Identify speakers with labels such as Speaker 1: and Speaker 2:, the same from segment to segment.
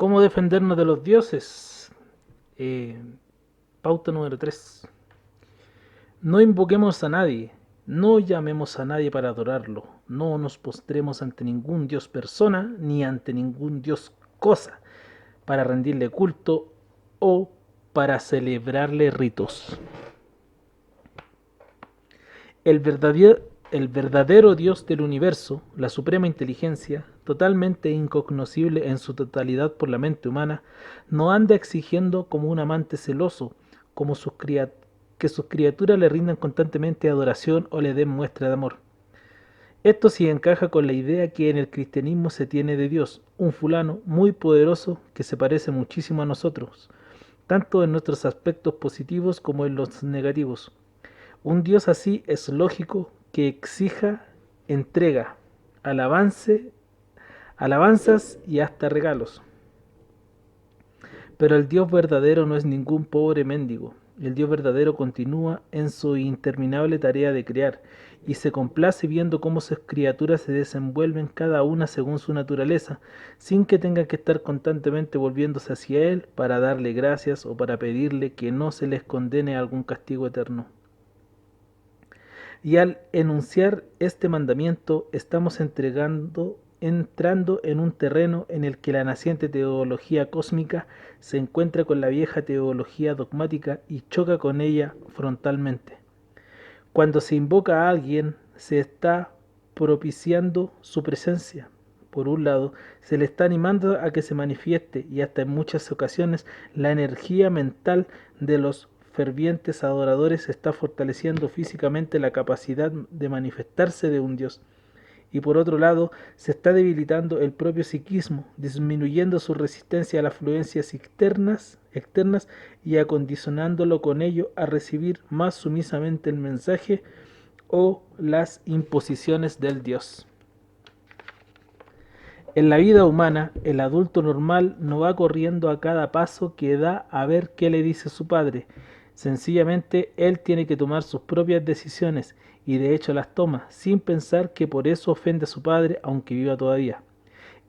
Speaker 1: ¿Cómo defendernos de los dioses? Eh, Pauta número 3. No invoquemos a nadie, no llamemos a nadie para adorarlo, no nos postremos ante ningún dios persona ni ante ningún dios cosa para rendirle culto o para celebrarle ritos. El verdadero, el verdadero Dios del universo, la suprema inteligencia, totalmente incognoscible en su totalidad por la mente humana, no anda exigiendo como un amante celoso como que sus criaturas le rindan constantemente adoración o le den muestra de amor. Esto sí encaja con la idea que en el cristianismo se tiene de Dios, un fulano muy poderoso que se parece muchísimo a nosotros, tanto en nuestros aspectos positivos como en los negativos. Un Dios así es lógico que exija entrega, alabanzas y hasta regalos. Pero el Dios verdadero no es ningún pobre mendigo. El Dios verdadero continúa en su interminable tarea de crear y se complace viendo cómo sus criaturas se desenvuelven cada una según su naturaleza, sin que tengan que estar constantemente volviéndose hacia Él para darle gracias o para pedirle que no se les condene a algún castigo eterno. Y al enunciar este mandamiento estamos entrando en un terreno en el que la naciente teología cósmica se encuentra con la vieja teología dogmática y choca con ella frontalmente. Cuando se invoca a alguien, se está propiciando su presencia. Por un lado, se le está animando a que se manifieste y hasta en muchas ocasiones la energía mental de los fervientes adoradores está fortaleciendo físicamente la capacidad de manifestarse de un Dios. Y por otro lado, se está debilitando el propio psiquismo, disminuyendo su resistencia a las fluencias externas y acondicionándolo con ello a recibir más sumisamente el mensaje o las imposiciones del Dios. En la vida humana, el adulto normal no va corriendo a cada paso que da a ver qué le dice su padre. Sencillamente, él tiene que tomar sus propias decisiones y de hecho las toma, sin pensar que por eso ofende a su padre aunque viva todavía.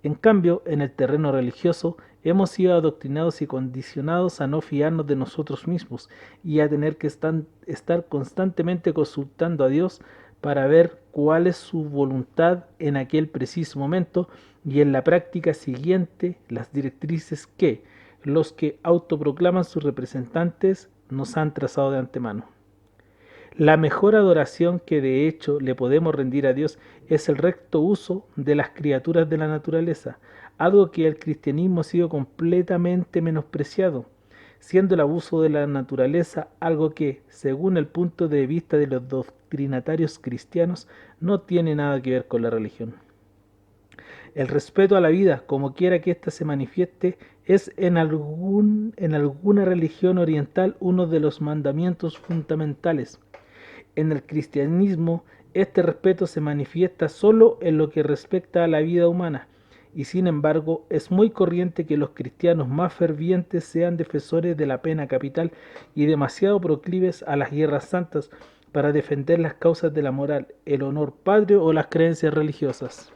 Speaker 1: En cambio, en el terreno religioso, hemos sido adoctrinados y condicionados a no fiarnos de nosotros mismos y a tener que estar constantemente consultando a Dios para ver cuál es su voluntad en aquel preciso momento y en la práctica siguiente las directrices que los que autoproclaman sus representantes nos han trazado de antemano. La mejor adoración que de hecho le podemos rendir a Dios es el recto uso de las criaturas de la naturaleza, algo que el cristianismo ha sido completamente menospreciado, siendo el abuso de la naturaleza algo que, según el punto de vista de los doctrinatarios cristianos, no tiene nada que ver con la religión. El respeto a la vida, como quiera que ésta se manifieste, es en alguna religión oriental uno de los mandamientos fundamentales. En el cristianismo, este respeto se manifiesta solo en lo que respecta a la vida humana, y sin embargo es muy corriente que los cristianos más fervientes sean defensores de la pena capital y demasiado proclives a las guerras santas para defender las causas de la moral, el honor patrio o las creencias religiosas.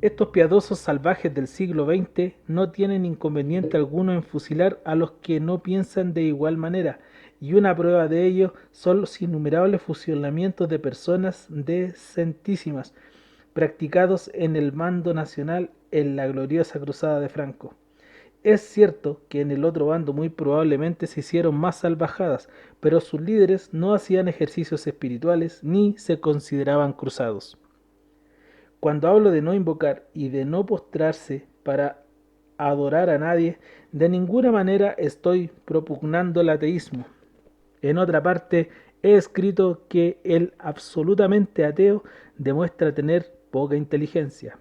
Speaker 1: Estos piadosos salvajes del siglo XX no tienen inconveniente alguno en fusilar a los que no piensan de igual manera, y una prueba de ello son los innumerables fusilamientos de personas decentísimas practicados en el mando nacional en la gloriosa cruzada de Franco. Es cierto que en el otro bando muy probablemente se hicieron más salvajadas, pero sus líderes no hacían ejercicios espirituales ni se consideraban cruzados. Cuando hablo de no invocar y de no postrarse para adorar a nadie, de ninguna manera estoy propugnando el ateísmo. En otra parte, he escrito que el absolutamente ateo demuestra tener poca inteligencia.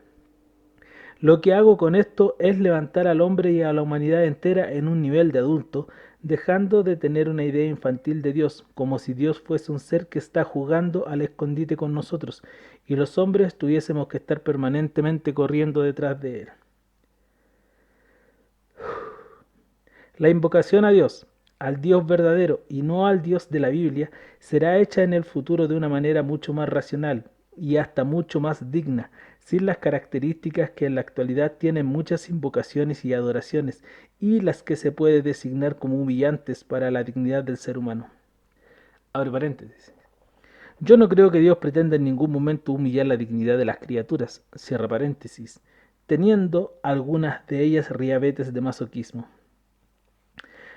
Speaker 1: Lo que hago con esto es levantar al hombre y a la humanidad entera en un nivel de adulto, dejando de tener una idea infantil de Dios, como si Dios fuese un ser que está jugando al escondite con nosotros, y los hombres tuviésemos que estar permanentemente corriendo detrás de él. La invocación a Dios, al Dios verdadero y no al Dios de la Biblia, será hecha en el futuro de una manera mucho más racional, y hasta mucho más digna, sin las características que en la actualidad tienen muchas invocaciones y adoraciones, y las que se puede designar como humillantes para la dignidad del ser humano. Abre paréntesis. Yo no creo que Dios pretenda en ningún momento humillar la dignidad de las criaturas, cierra paréntesis, teniendo algunas de ellas riabetes de masoquismo.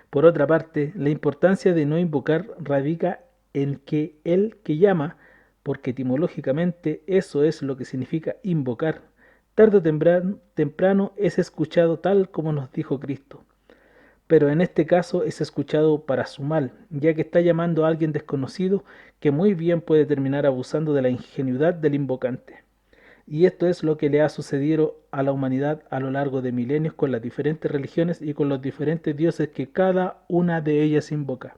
Speaker 1: Por otra parte, la importancia de no invocar radica en que el que llama, porque etimológicamente eso es lo que significa invocar, tarde o temprano es escuchado tal como nos dijo Cristo. Pero en este caso es escuchado para su mal, ya que está llamando a alguien desconocido que muy bien puede terminar abusando de la ingenuidad del invocante. Y esto es lo que le ha sucedido a la humanidad a lo largo de milenios con las diferentes religiones y con los diferentes dioses que cada una de ellas invoca.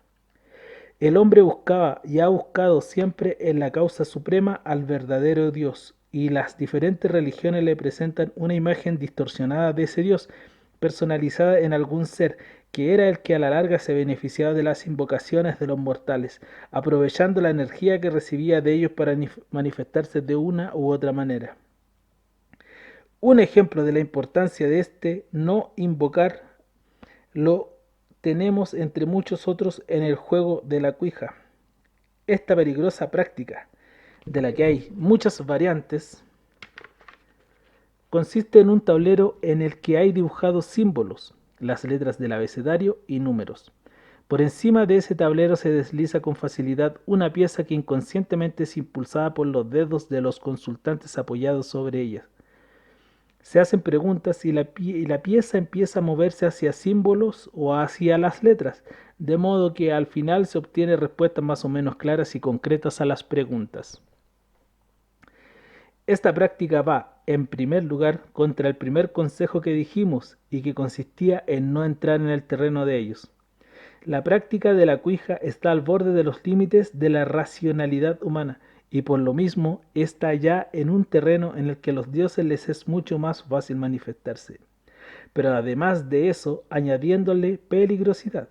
Speaker 1: El hombre buscaba y ha buscado siempre en la causa suprema al verdadero Dios, y las diferentes religiones le presentan una imagen distorsionada de ese Dios, personalizada en algún ser, que era el que a la larga se beneficiaba de las invocaciones de los mortales, aprovechando la energía que recibía de ellos para manifestarse de una u otra manera. Un ejemplo de la importancia de este no invocar lo tenemos entre muchos otros en el juego de la cuija. Esta peligrosa práctica, de la que hay muchas variantes, consiste en un tablero en el que hay dibujados símbolos, las letras del abecedario y números. Por encima de ese tablero se desliza con facilidad una pieza que inconscientemente es impulsada por los dedos de los consultantes apoyados sobre ella. Se hacen preguntas y la pieza empieza a moverse hacia símbolos o hacia las letras, de modo que al final se obtienen respuestas más o menos claras y concretas a las preguntas. Esta práctica va, en primer lugar, contra el primer consejo que dijimos y que consistía en no entrar en el terreno de ellos. La práctica de la cuija está al borde de los límites de la racionalidad humana, y por lo mismo está ya en un terreno en el que a los dioses les es mucho más fácil manifestarse. Pero además de eso, añadiéndole peligrosidad.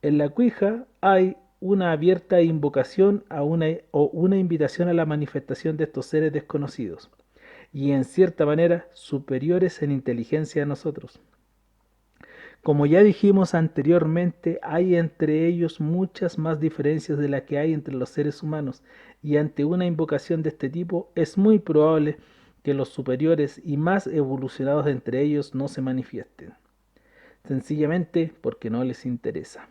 Speaker 1: En la cuija hay una abierta invocación o una invitación a la manifestación de estos seres desconocidos, y en cierta manera superiores en inteligencia a nosotros. Como ya dijimos anteriormente, hay entre ellos muchas más diferencias de las que hay entre los seres humanos, y ante una invocación de este tipo es muy probable que los superiores y más evolucionados entre ellos no se manifiesten, sencillamente porque no les interesa.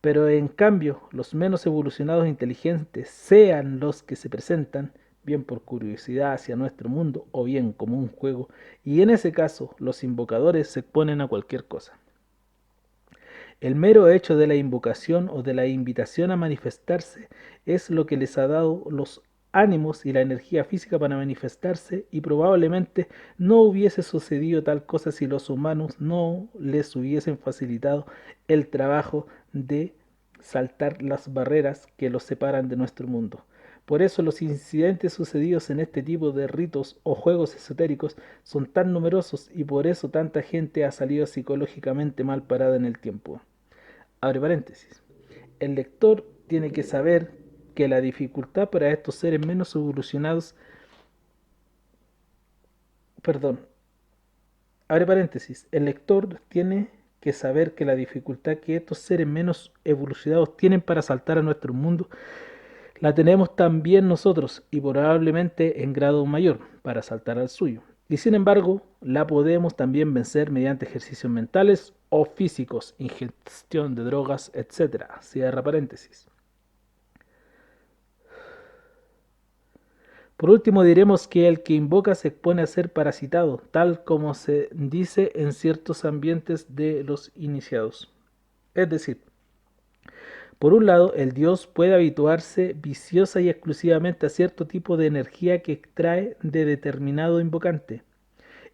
Speaker 1: Pero en cambio, los menos evolucionados e inteligentes, sean los que se presentan, bien por curiosidad hacia nuestro mundo o bien como un juego, y en ese caso los invocadores se exponen a cualquier cosa. El mero hecho de la invocación o de la invitación a manifestarse es lo que les ha dado los ánimos y la energía física para manifestarse, y probablemente no hubiese sucedido tal cosa si los humanos no les hubiesen facilitado el trabajo de saltar las barreras que los separan de nuestro mundo. Por eso los incidentes sucedidos en este tipo de ritos o juegos esotéricos son tan numerosos, y por eso tanta gente ha salido psicológicamente mal parada en el tiempo. Abre paréntesis. El lector tiene que saber que la dificultad para estos seres menos evolucionados, abre paréntesis, el lector tiene que saber que la dificultad que estos seres menos evolucionados tienen para saltar a nuestro mundo, la tenemos también nosotros, y probablemente en grado mayor para saltar al suyo. Y sin embargo, la podemos también vencer mediante ejercicios mentales o físicos, ingestión de drogas, etc. Cierra paréntesis. Por último diremos que el que invoca se expone a ser parasitado, tal como se dice en ciertos ambientes de los iniciados. Es decir, por un lado, el dios puede habituarse viciosa y exclusivamente a cierto tipo de energía que extrae de determinado invocante,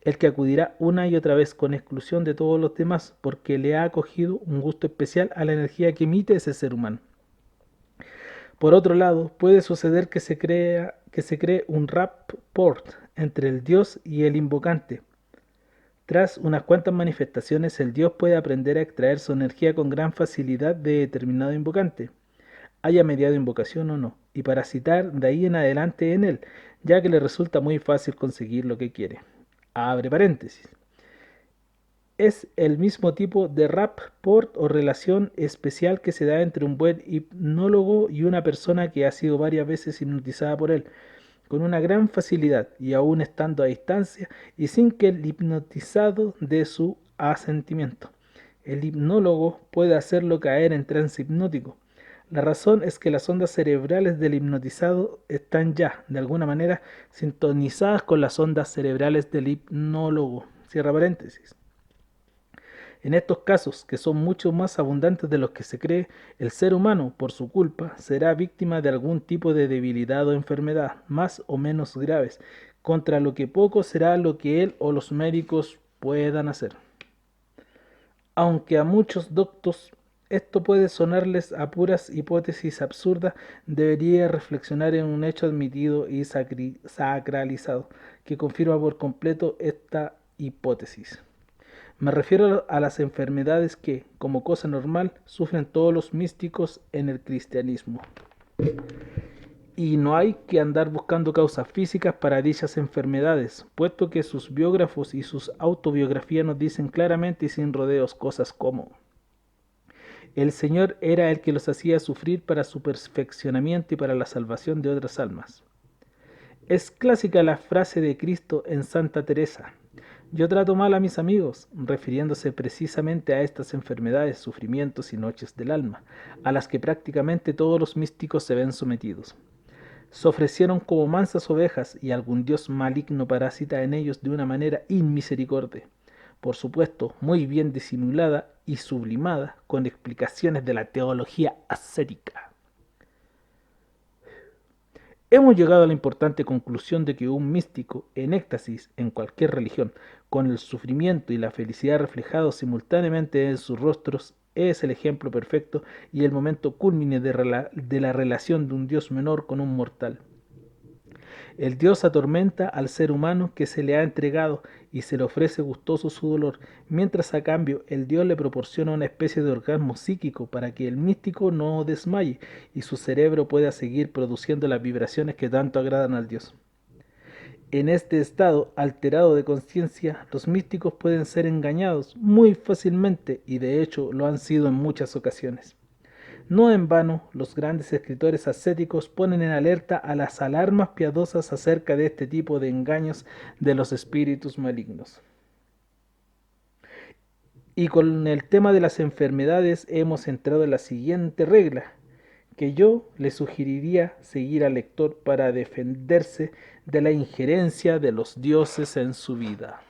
Speaker 1: el que acudirá una y otra vez con exclusión de todos los demás, porque le ha acogido un gusto especial a la energía que emite ese ser humano. Por otro lado, puede suceder que se cree un rapport entre el dios y el invocante. Tras unas cuantas manifestaciones, el dios puede aprender a extraer su energía con gran facilidad de determinado invocante, haya mediado invocación o no, y parasitar de ahí en adelante en él, ya que le resulta muy fácil conseguir lo que quiere. Abre paréntesis. Es el mismo tipo de rapport o relación especial que se da entre un buen hipnólogo y una persona que ha sido varias veces hipnotizada por él, con una gran facilidad y aún estando a distancia y sin que el hipnotizado dé su asentimiento. El hipnólogo puede hacerlo caer en trance hipnótico. La razón es que las ondas cerebrales del hipnotizado están ya, de alguna manera, sintonizadas con las ondas cerebrales del hipnólogo. Cierra paréntesis. En estos casos, que son mucho más abundantes de los que se cree, el ser humano, por su culpa, será víctima de algún tipo de debilidad o enfermedad, más o menos graves, contra lo que poco será lo que él o los médicos puedan hacer. Aunque a muchos doctos esto puede sonarles a puras hipótesis absurdas, debería reflexionar en un hecho admitido y sacralizado, que confirma por completo esta hipótesis. Me refiero a las enfermedades que, como cosa normal, sufren todos los místicos en el cristianismo. Y no hay que andar buscando causas físicas para dichas enfermedades, puesto que sus biógrafos y sus autobiografías nos dicen claramente y sin rodeos cosas como: el Señor era el que los hacía sufrir para su perfeccionamiento y para la salvación de otras almas. Es clásica la frase de Cristo en Santa Teresa: yo trato mal a mis amigos, refiriéndose precisamente a estas enfermedades, sufrimientos y noches del alma, a las que prácticamente todos los místicos se ven sometidos. Se ofrecieron como mansas ovejas y algún dios maligno parasita en ellos de una manera inmisericorde, por supuesto muy bien disimulada y sublimada con explicaciones de la teología ascética. Hemos llegado a la importante conclusión de que un místico en éxtasis en cualquier religión, con el sufrimiento y la felicidad reflejados simultáneamente en sus rostros, es el ejemplo perfecto y el momento cúlmine de la relación de un Dios menor con un mortal. El Dios atormenta al ser humano que se le ha entregado y se le ofrece gustoso su dolor, mientras a cambio el Dios le proporciona una especie de orgasmo psíquico para que el místico no desmaye y su cerebro pueda seguir produciendo las vibraciones que tanto agradan al Dios. En este estado alterado de conciencia, los místicos pueden ser engañados muy fácilmente y de hecho lo han sido en muchas ocasiones. No en vano, los grandes escritores ascéticos ponen en alerta a las alarmas piadosas acerca de este tipo de engaños de los espíritus malignos. Y con el tema de las enfermedades hemos entrado en la siguiente regla, que yo le sugeriría seguir al lector para defenderse de la injerencia de los dioses en su vida.